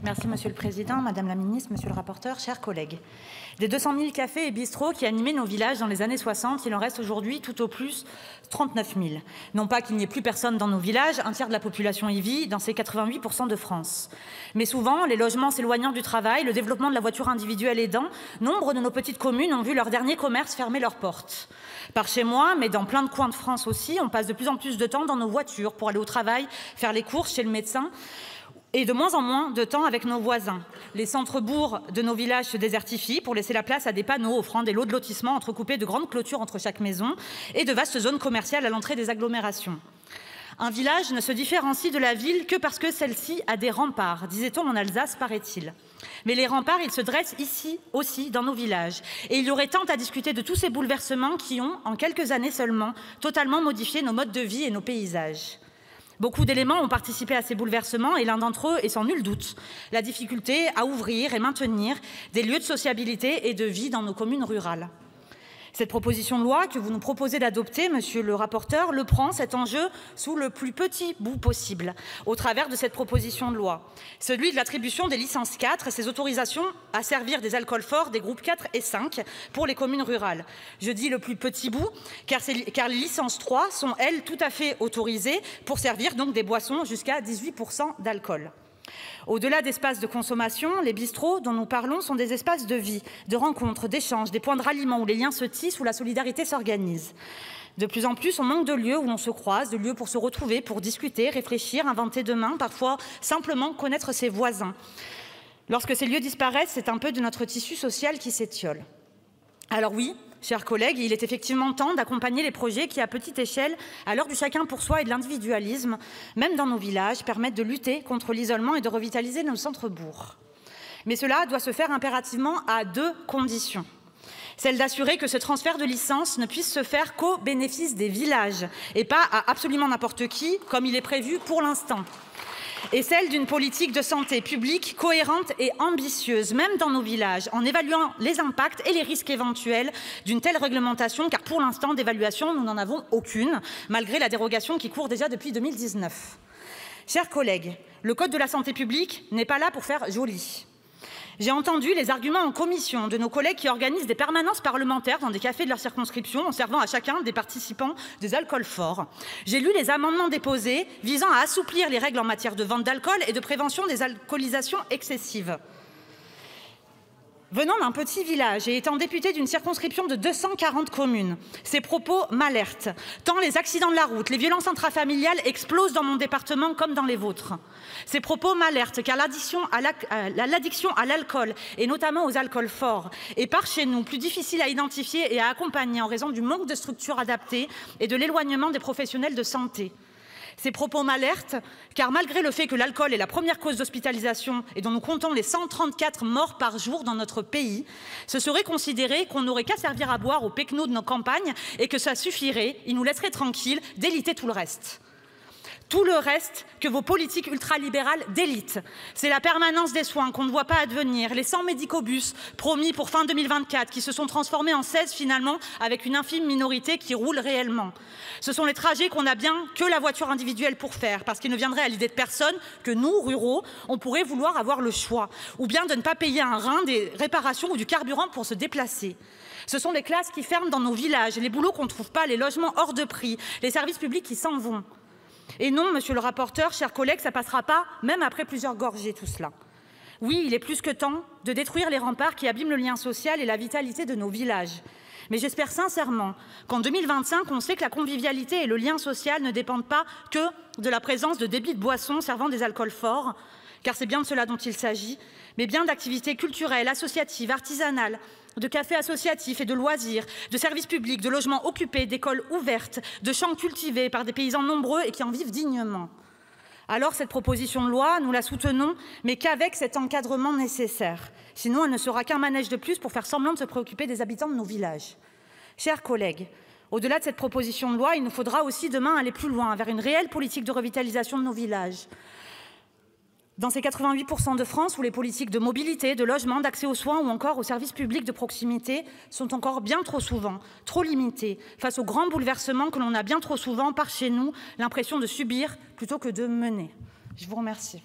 Merci Monsieur le Président, Madame la Ministre, Monsieur le rapporteur, chers collègues. Des 200 000 cafés et bistrots qui animaient nos villages dans les années 60, il en reste aujourd'hui tout au plus 39 000. Non pas qu'il n'y ait plus personne dans nos villages, un tiers de la population y vit, dans ces 88% de France. Mais souvent, les logements s'éloignant du travail, le développement de la voiture individuelle aidant, nombre de nos petites communes ont vu leur dernier commerce fermer leurs portes. Par chez moi, mais dans plein de coins de France aussi, on passe de plus en plus de temps dans nos voitures pour aller au travail, faire les courses chez le médecin, et de moins en moins de temps avec nos voisins. Les centres-bourgs de nos villages se désertifient pour laisser la place à des panneaux offrant des lots de lotissement entrecoupés de grandes clôtures entre chaque maison et de vastes zones commerciales à l'entrée des agglomérations. Un village ne se différencie de la ville que parce que celle-ci a des remparts, disait-on en Alsace, paraît-il. Mais les remparts, ils se dressent ici aussi, dans nos villages. Et il y aurait tant à discuter de tous ces bouleversements qui ont, en quelques années seulement, totalement modifié nos modes de vie et nos paysages. Beaucoup d'éléments ont participé à ces bouleversements et l'un d'entre eux est sans nul doute la difficulté à ouvrir et maintenir des lieux de sociabilité et de vie dans nos communes rurales. Cette proposition de loi que vous nous proposez d'adopter, monsieur le rapporteur, le prend cet enjeu sous le plus petit bout possible au travers de cette proposition de loi, celui de l'attribution des licences 4 et ses autorisations à servir des alcools forts des groupes 4 et 5 pour les communes rurales. Je dis le plus petit bout car les licences 3 sont, elles, tout à fait autorisées pour servir donc des boissons jusqu'à 18% d'alcool. Au-delà d'espaces de consommation, les bistrots dont nous parlons sont des espaces de vie, de rencontres, d'échanges, des points de ralliement où les liens se tissent, où la solidarité s'organise. De plus en plus, on manque de lieux où l'on se croise, de lieux pour se retrouver, pour discuter, réfléchir, inventer demain, parfois simplement connaître ses voisins. Lorsque ces lieux disparaissent, c'est un peu de notre tissu social qui s'étiole. Alors oui, chers collègues, il est effectivement temps d'accompagner les projets qui, à petite échelle, à l'heure du chacun pour soi et de l'individualisme, même dans nos villages, permettent de lutter contre l'isolement et de revitaliser nos centres-bourgs. Mais cela doit se faire impérativement à deux conditions. Celle d'assurer que ce transfert de licence ne puisse se faire qu'au bénéfice des villages et pas à absolument n'importe qui, comme il est prévu pour l'instant. Et celle d'une politique de santé publique cohérente et ambitieuse, même dans nos villages, en évaluant les impacts et les risques éventuels d'une telle réglementation, car pour l'instant, d'évaluation, nous n'en avons aucune, malgré la dérogation qui court déjà depuis 2019. Chers collègues, le Code de la santé publique n'est pas là pour faire joli. J'ai entendu les arguments en commission de nos collègues qui organisent des permanences parlementaires dans des cafés de leur circonscription en servant à chacun des participants des alcools forts. J'ai lu les amendements déposés visant à assouplir les règles en matière de vente d'alcool et de prévention des alcoolisations excessives. Venant d'un petit village et étant députée d'une circonscription de 240 communes, ces propos m'alertent, tant les accidents de la route, les violences intrafamiliales explosent dans mon département comme dans les vôtres. Ces propos m'alertent car l'addiction à l'alcool, et notamment aux alcools forts, est par chez nous plus difficile à identifier et à accompagner en raison du manque de structures adaptées et de l'éloignement des professionnels de santé. Ces propos m'alertent car malgré le fait que l'alcool est la première cause d'hospitalisation et dont nous comptons les 134 morts par jour dans notre pays, ce serait considéré qu'on n'aurait qu'à servir à boire aux péquenots de nos campagnes et que ça suffirait, ils nous laisseraient tranquilles d'éliter tout le reste. Tout le reste que vos politiques ultralibérales délitent. C'est la permanence des soins qu'on ne voit pas advenir, les 100 médicobus promis pour fin 2024 qui se sont transformés en 16 finalement avec une infime minorité qui roule réellement. Ce sont les trajets qu'on n'a bien que la voiture individuelle pour faire parce qu'il ne viendrait à l'idée de personne que nous, ruraux, on pourrait vouloir avoir le choix ou bien de ne pas payer un rein des réparations ou du carburant pour se déplacer. Ce sont les classes qui ferment dans nos villages, les boulots qu'on ne trouve pas, les logements hors de prix, les services publics qui s'en vont. Et non, monsieur le rapporteur, chers collègues, ça ne passera pas, même après plusieurs gorgées, tout cela. Oui, il est plus que temps de détruire les remparts qui abîment le lien social et la vitalité de nos villages. Mais j'espère sincèrement qu'en 2025, on sait que la convivialité et le lien social ne dépendent pas que de la présence de débits de boissons servant des alcools forts, car c'est bien de cela dont il s'agit, mais bien d'activités culturelles, associatives, artisanales, de cafés associatifs et de loisirs, de services publics, de logements occupés, d'écoles ouvertes, de champs cultivés par des paysans nombreux et qui en vivent dignement. Alors cette proposition de loi, nous la soutenons, mais qu'avec cet encadrement nécessaire. Sinon, elle ne sera qu'un manège de plus pour faire semblant de se préoccuper des habitants de nos villages. Chers collègues, au-delà de cette proposition de loi, il nous faudra aussi demain aller plus loin vers une réelle politique de revitalisation de nos villages. Dans ces 88% de France où les politiques de mobilité, de logement, d'accès aux soins ou encore aux services publics de proximité sont encore bien trop souvent trop limitées face aux grands bouleversements que l'on a bien trop souvent par chez nous l'impression de subir plutôt que de mener. Je vous remercie.